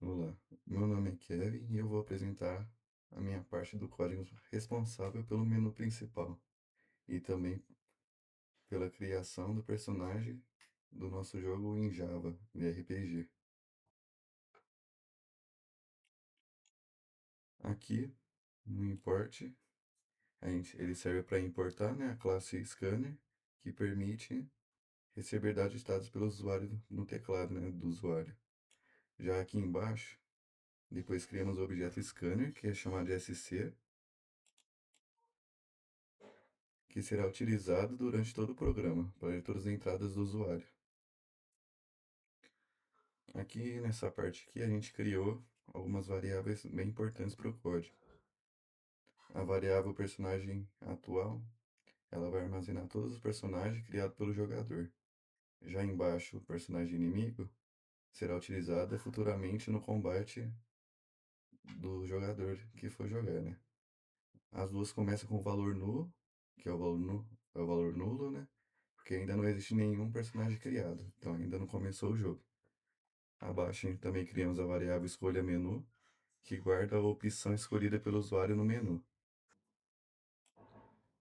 Olá, meu nome é Kevin e eu vou apresentar a minha parte do código responsável pelo menu principal e também pela criação do personagem do nosso jogo em Java, de RPG. Aqui, no import, ele serve para importar, né, a classe scanner, que permite receber dados ditados pelo usuário no teclado, né, do usuário. Já aqui embaixo, depois criamos o objeto scanner, que é chamado de SC, que será utilizado durante todo o programa, para ler todas as entradas do usuário. Aqui nessa parte aqui a gente criou algumas variáveis bem importantes para o código. A variável personagem atual, ela vai armazenar todos os personagens criados pelo jogador. Já embaixo, o personagem inimigo será utilizado futuramente no combate do jogador que for jogar, né? As duas começam com o valor nulo, que é o valor nulo, né? Porque ainda não existe nenhum personagem criado, então ainda não começou o jogo. Abaixo também criamos a variável escolha menu, que guarda a opção escolhida pelo usuário no menu.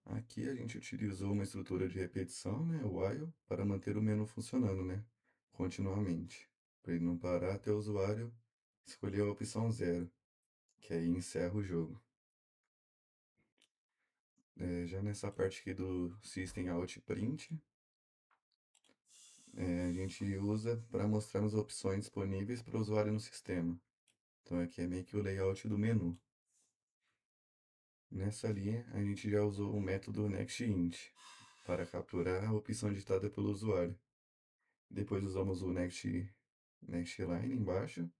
Aqui a gente utilizou uma estrutura de repetição, né, o while, para manter o menu funcionando, né, continuamente, para ele não parar até o usuário escolher a opção zero, que aí encerra o jogo. Já nessa parte aqui do System Out Print, a gente usa para mostrar as opções disponíveis para o usuário no sistema. Então aqui é meio que o layout do menu. Nessa linha, a gente já usou o método nextInt para capturar a opção ditada pelo usuário. Depois usamos o nextLine embaixo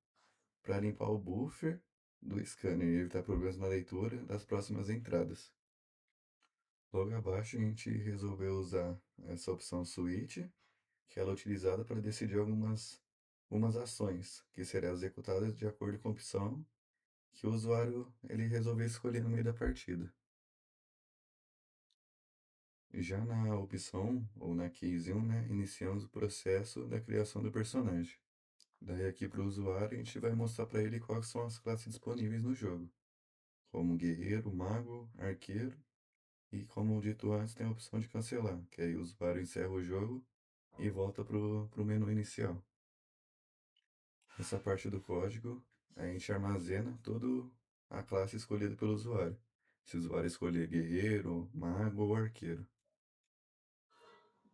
para limpar o buffer do scanner e evitar problemas na leitura das próximas entradas. Logo abaixo, a gente resolveu usar essa opção switch, que ela é utilizada para decidir algumas ações que serão executadas de acordo com a opção que o usuário ele resolveu escolher no meio da partida. Já na opção, ou na case 1, né, iniciamos o processo da criação do personagem. Daí aqui para o usuário, a gente vai mostrar para ele quais são as classes disponíveis no jogo, como guerreiro, mago, arqueiro, e como dito antes, tem a opção de cancelar, que aí o usuário encerra o jogo e volta para o menu inicial. Nessa parte do código, a gente armazena toda a classe escolhida pelo usuário. Se o usuário escolher guerreiro, mago ou arqueiro.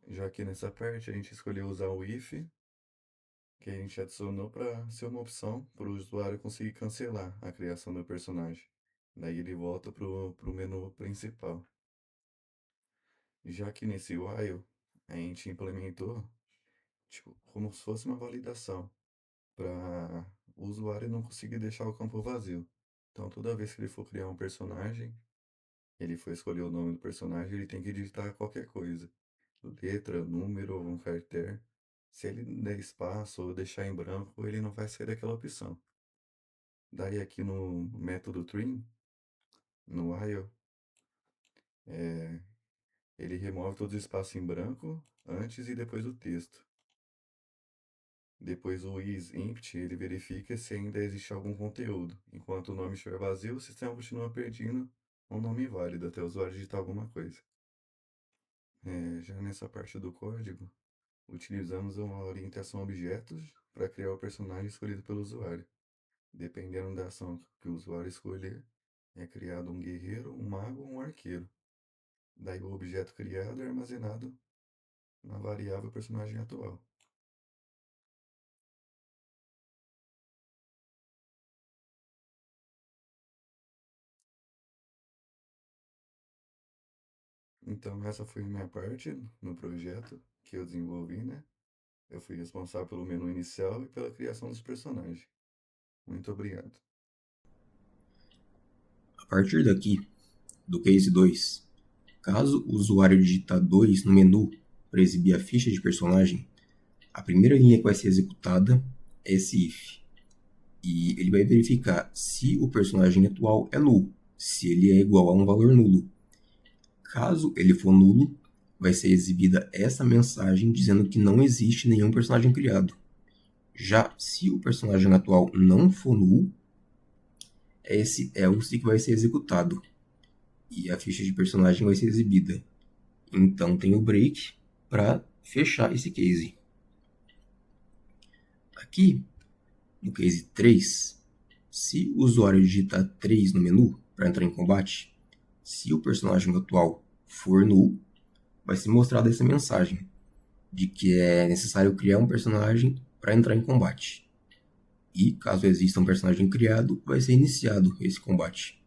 Já aqui nessa parte, a gente escolheu usar o if, que a gente adicionou para ser uma opção para o usuário conseguir cancelar a criação do personagem. Daí ele volta para o menu principal. Já que nesse while, a gente implementou tipo, como se fosse uma validação para o usuário não conseguir deixar o campo vazio. Então toda vez que ele for criar um personagem, ele for escolher o nome do personagem, ele tem que digitar qualquer coisa. Letra, número ou um caractere. Se ele der espaço ou deixar em branco, ele não vai sair daquela opção. Daí aqui no método trim, no while, é, ele remove todo o espaço em branco antes e depois do texto. Depois o isEmpty, ele verifica se ainda existe algum conteúdo. Enquanto o nome estiver vazio, o sistema continua pedindo um nome válido até o usuário digitar alguma coisa. Já nessa parte do código, utilizamos uma orientação a objetos para criar o personagem escolhido pelo usuário. Dependendo da ação que o usuário escolher, é criado um guerreiro, um mago ou um arqueiro. Daí o objeto criado é armazenado na variável personagem atual. Então essa foi a minha parte no projeto que eu desenvolvi, né? Eu fui responsável pelo menu inicial e pela criação dos personagens. Muito obrigado. A partir daqui, do case 2, caso o usuário digitar 2 no menu para exibir a ficha de personagem, a primeira linha que vai ser executada é esse if. E ele vai verificar se o personagem atual é nulo, se ele é igual a um valor nulo. Caso ele for nulo, vai ser exibida essa mensagem dizendo que não existe nenhum personagem criado. Já se o personagem atual não for null, esse else que vai ser executado e a ficha de personagem vai ser exibida. Então tem o break para fechar esse case. Aqui, no case 3, se o usuário digitar 3 no menu para entrar em combate, se o personagem atual for null, vai ser mostrada essa mensagem de que é necessário criar um personagem para entrar em combate. E, caso exista um personagem criado, vai ser iniciado esse combate.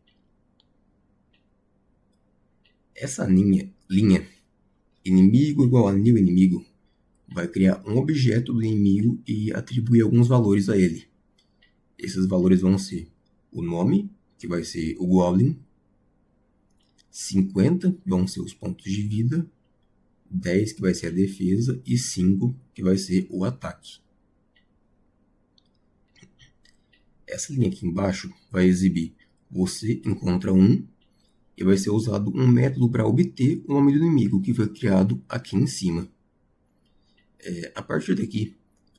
Essa linha inimigo igual a new inimigo vai criar um objeto do inimigo e atribuir alguns valores a ele. Esses valores vão ser o nome, que vai ser o Goblin, 50 vão ser os pontos de vida, 10 que vai ser a defesa e 5 que vai ser o ataque. Essa linha aqui embaixo vai exibir você encontra um e vai ser usado um método para obter o nome do inimigo que foi criado aqui em cima. A partir daqui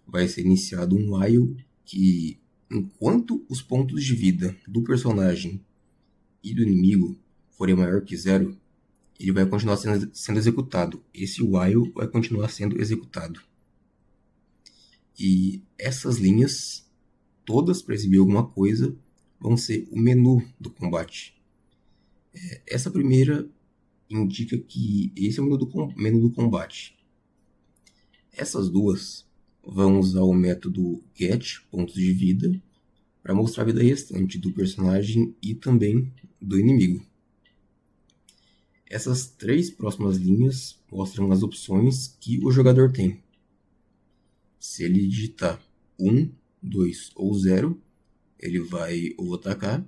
vai ser iniciado um while que, enquanto os pontos de vida do personagem e do inimigo forem maior que 0, ele vai continuar sendo executado. Esse while vai continuar sendo executado. E essas linhas, todas para exibir alguma coisa, vão ser o menu do combate. Essa primeira indica que esse é o menu do combate. Essas duas vão usar o método get pontos de vida para mostrar a vida restante do personagem e também do inimigo. Essas 3 próximas linhas mostram as opções que o jogador tem. Se ele digitar 1, 2 ou 0, ele vai ou atacar,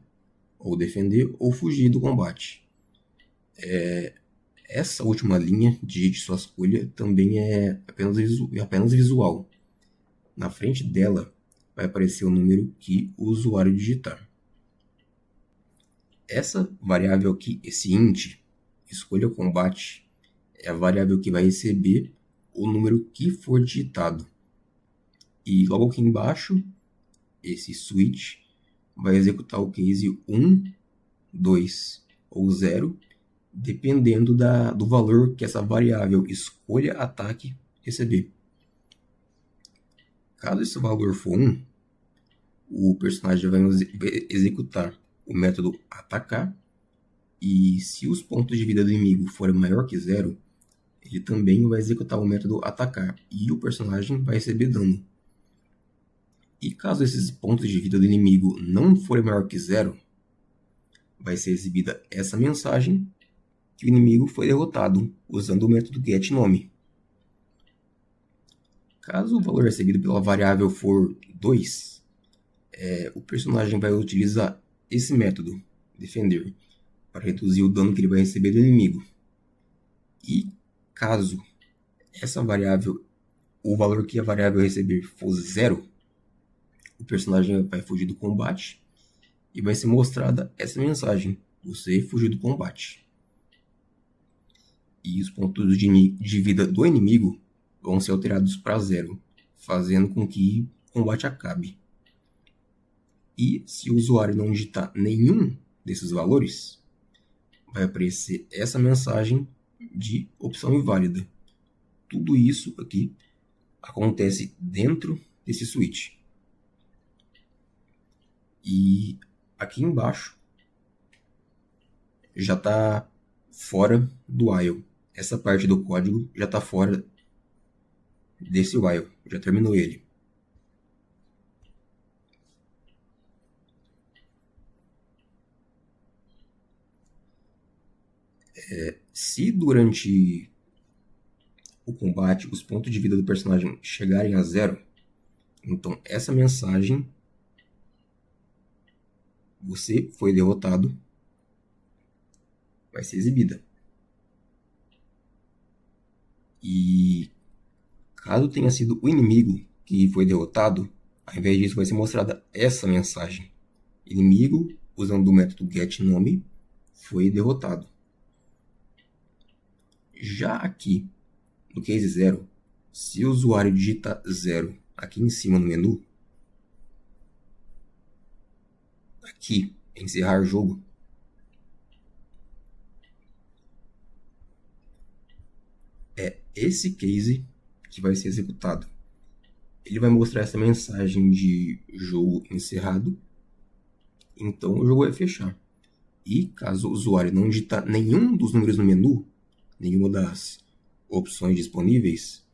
ou defender, ou fugir do combate. Essa última linha, digite sua escolha, também é apenas visual. Na frente dela vai aparecer o número que o usuário digitar. Essa variável aqui, esse int, escolha combate, é a variável que vai receber o número que for digitado. E logo aqui embaixo, esse switch vai executar o case 1, 2 ou 0, dependendo do valor que essa variável escolha ataque receber. Caso esse valor for 1, o personagem vai executar o método atacar, e se os pontos de vida do inimigo forem maior que 0, ele também vai executar o método atacar, e o personagem vai receber dano. E caso esses pontos de vida do inimigo não forem maior que 0, vai ser exibida essa mensagem que o inimigo foi derrotado usando o método getNome. Caso o valor recebido pela variável for 2, o personagem vai utilizar esse método, defender, para reduzir o dano que ele vai receber do inimigo. E caso essa variável, o valor que a variável receber for 0, o personagem vai fugir do combate e vai ser mostrada essa mensagem: você fugiu do combate. E os pontos de vida do inimigo vão ser alterados para 0, fazendo com que o combate acabe. E se o usuário não digitar nenhum desses valores, vai aparecer essa mensagem de opção inválida. Tudo isso aqui acontece dentro desse switch. E aqui embaixo já está fora do while. Essa parte do código já está fora desse while, já terminou ele. Se durante o combate os pontos de vida do personagem chegarem a 0, então essa mensagem, você foi derrotado, vai ser exibida. E caso tenha sido o inimigo que foi derrotado, ao invés disso vai ser mostrada essa mensagem: inimigo, usando o método getNome, foi derrotado. Já aqui, no case 0, se o usuário digita 0, aqui em cima no menu, aqui, encerrar jogo, é esse case que vai ser executado. Ele vai mostrar essa mensagem de jogo encerrado, então o jogo vai fechar. E caso o usuário não digitar nenhum dos números no menu, nenhuma das opções disponíveis,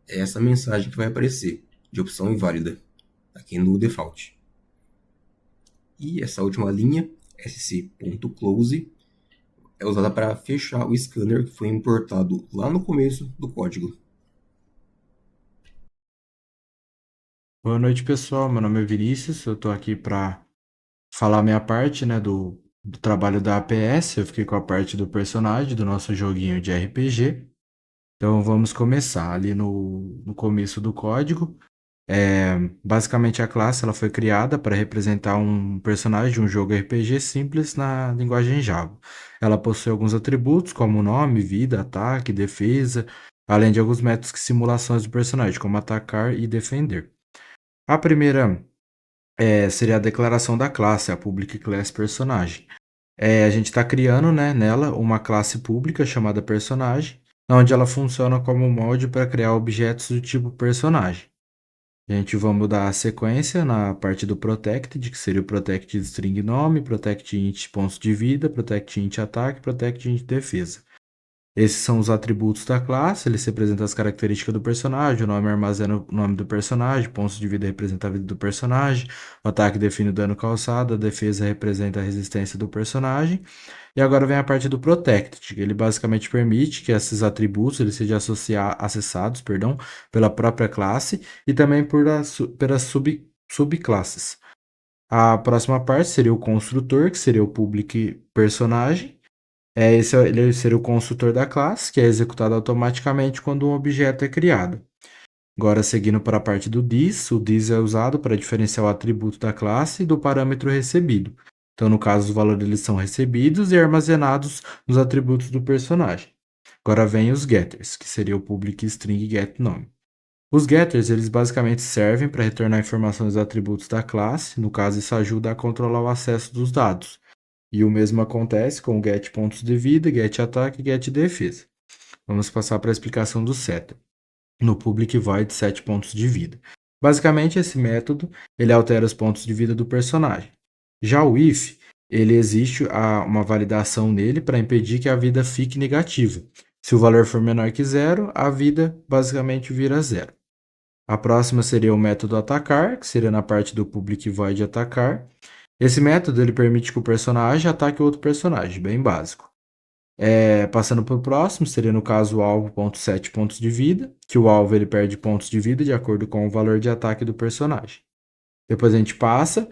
é essa mensagem que vai aparecer, de opção inválida, aqui no default. E essa última linha, sc.close, é usada para fechar o scanner que foi importado lá no começo do código. Boa noite, pessoal. Meu nome é Vinícius. Eu estou aqui para falar a minha parte, né, do trabalho da APS. Eu fiquei com a parte do personagem do nosso joguinho de RPG. Então vamos começar ali no começo do código. Basicamente a classe ela foi criada para representar um personagem de um jogo RPG simples na linguagem Java. Ela possui alguns atributos como nome, vida, ataque, defesa, além de alguns métodos que simulações do personagem, como atacar e defender. A primeira seria a declaração da classe, a public class personagem. A gente está criando, né, nela uma classe pública chamada personagem, onde ela funciona como um molde para criar objetos do tipo personagem. A gente vai mudar a sequência na parte do protected, que seria o protected string nome, protect int pontos de vida, protect int ataque, protect int defesa. Esses são os atributos da classe, eles representam as características do personagem, o nome armazena o nome do personagem, pontos de vida representa a vida do personagem, o ataque define o dano causado, a defesa representa a resistência do personagem. E agora vem a parte do Protected, que ele basicamente permite que esses atributos eles sejam acessados, perdão, pela própria classe e também pelas subclasses. A próxima parte seria o construtor, que seria o public personagem, ele seria o construtor da classe, que é executado automaticamente quando um objeto é criado. Agora, seguindo para a parte do this, o this é usado para diferenciar o atributo da classe do parâmetro recebido. Então, no caso, os valores eles são recebidos e armazenados nos atributos do personagem. Agora vem os getters, que seria o public string get nome. Os getters, eles basicamente servem para retornar informações dos atributos da classe, no caso, isso ajuda a controlar o acesso dos dados. E o mesmo acontece com o get pontos de vida, get ataque e get defesa. Vamos passar para a explicação do setter. No public void set pontos de vida. Basicamente, esse método ele altera os pontos de vida do personagem. Já o if, ele existe uma validação nele para impedir que a vida fique negativa. Se o valor for menor que zero, a vida basicamente vira zero. A próxima seria o método atacar, que seria na parte do public void atacar. Esse método ele permite que o personagem ataque outro personagem, bem básico. Passando para o próximo, seria no caso o alvo ponto 7 pontos de vida, que o alvo ele perde pontos de vida de acordo com o valor de ataque do personagem. Depois a gente passa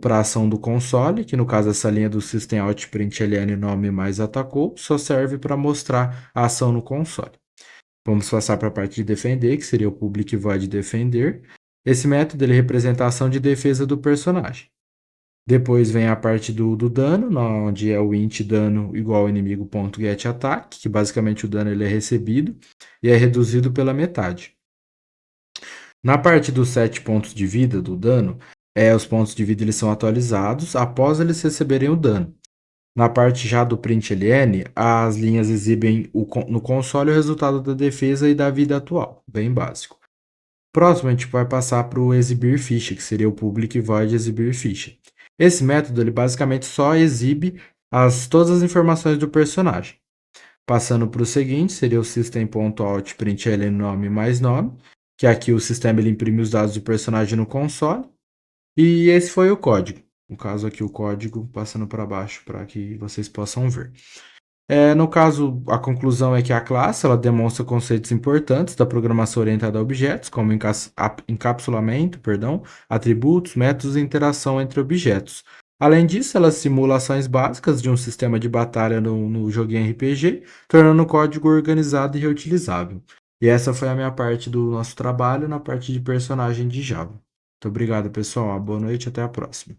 para a ação do console, que no caso essa linha do system out println nome mais atacou, só serve para mostrar a ação no console. Vamos passar para a parte de defender, que seria o public void defender. Esse método ele representa a ação de defesa do personagem. Depois vem a parte do dano, onde é o int dano igual ao inimigo.getAttack, que basicamente o dano ele é recebido e é reduzido pela metade. Na parte dos 7 pontos de vida do dano, os pontos de vida eles são atualizados após eles receberem o dano. Na parte já do println, as linhas exibem no console o resultado da defesa e da vida atual, bem básico. Próximo, a gente vai passar para o exibir ficha, que seria o public void exibir ficha. Esse método ele basicamente só exibe todas as informações do personagem. Passando para o seguinte, seria o system.out println nome mais nome, que aqui o sistema ele imprime os dados do personagem no console. E esse foi o código. No caso aqui o código passando para baixo para que vocês possam ver. No caso, a conclusão é que a classe ela demonstra conceitos importantes da programação orientada a objetos, como encapsulamento, atributos, métodos e interação entre objetos. Além disso, ela simula ações básicas de um sistema de batalha no joguinho RPG, tornando o código organizado e reutilizável. E essa foi a minha parte do nosso trabalho na parte de personagem de Java. Muito obrigado, pessoal. Boa noite e até a próxima.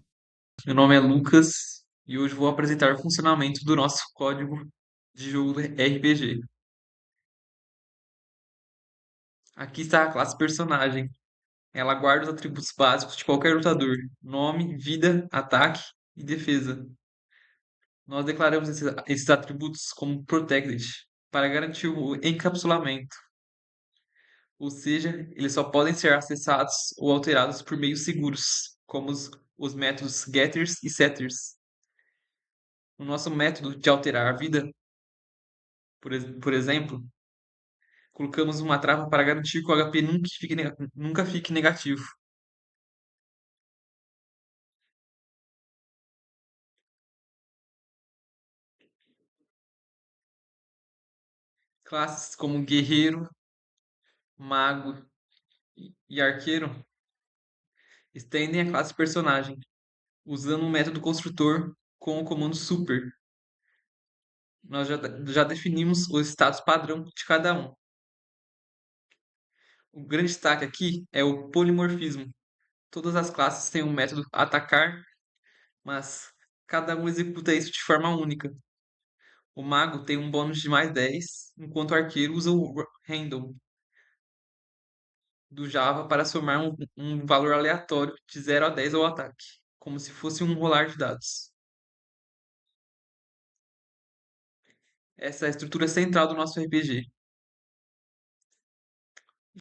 Meu nome é Lucas e hoje vou apresentar o funcionamento do nosso código de jogo RPG. Aqui está a classe personagem. Ela guarda os atributos básicos de qualquer lutador: nome, vida, ataque e defesa. Nós declaramos esses atributos como protected para garantir o encapsulamento, ou seja, eles só podem ser acessados ou alterados por meios seguros, como os métodos getters e setters. O nosso método de alterar a vida, por exemplo, colocamos uma trava para garantir que o HP nunca fique negativo. Classes como guerreiro, mago e arqueiro estendem a classe personagem, usando o método construtor com o comando super. Nós já definimos o status padrão de cada um. O grande destaque aqui é o polimorfismo. Todas as classes têm o método atacar, mas cada um executa isso de forma única. O mago tem um bônus de mais 10, enquanto o arqueiro usa o random do Java para somar um valor aleatório de 0 a 10 ao ataque, como se fosse um rolar de dados. Essa é a estrutura central do nosso RPG.